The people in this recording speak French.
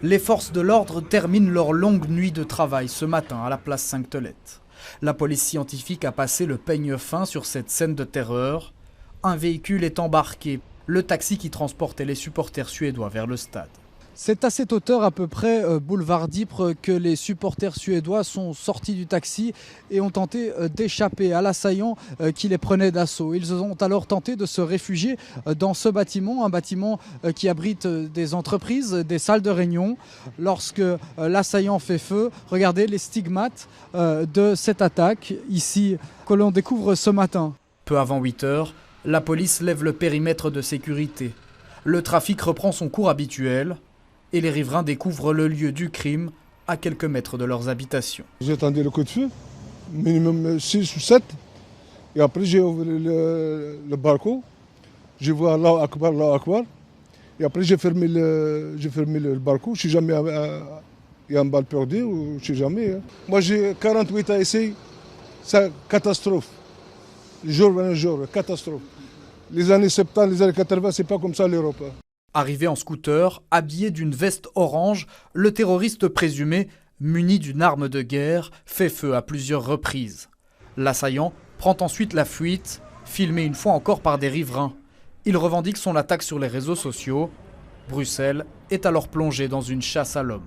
Les forces de l'ordre terminent leur longue nuit de travail ce matin à la place Sainte-Thelette. La police scientifique a passé le peigne fin sur cette scène de terreur. Un véhicule est embarqué, le taxi qui transportait les supporters suédois vers le stade. C'est à cette hauteur à peu près, boulevard d'Ypres, que les supporters suédois sont sortis du taxi et ont tenté d'échapper à l'assaillant qui les prenait d'assaut. Ils ont alors tenté de se réfugier dans ce bâtiment, un bâtiment qui abrite des entreprises, des salles de réunion. Lorsque l'assaillant fait feu, regardez les stigmates de cette attaque ici que l'on découvre ce matin. Peu avant 8 heures, la police lève le périmètre de sécurité. Le trafic reprend son cours habituel. Et les riverains découvrent le lieu du crime à quelques mètres de leurs habitations. J'ai attendu le coup de feu, minimum 6 ou 7. Et après, j'ai ouvert le balcon. Je vois Allahu Akbar, Allahu Akbar. Et après, j'ai fermé le balcon. Je ne sais jamais il y a une balle perdue, ou je ne sais jamais. Hein. Moi, j'ai 48 ans ici. C'est catastrophe. Jour un jour, catastrophe. Les années 70, les années 80, ce n'est pas comme ça l'Europe. Arrivé en scooter, habillé d'une veste orange, le terroriste présumé, muni d'une arme de guerre, fait feu à plusieurs reprises. L'assaillant prend ensuite la fuite, filmé une fois encore par des riverains. Il revendique son attaque sur les réseaux sociaux. Bruxelles est alors plongée dans une chasse à l'homme.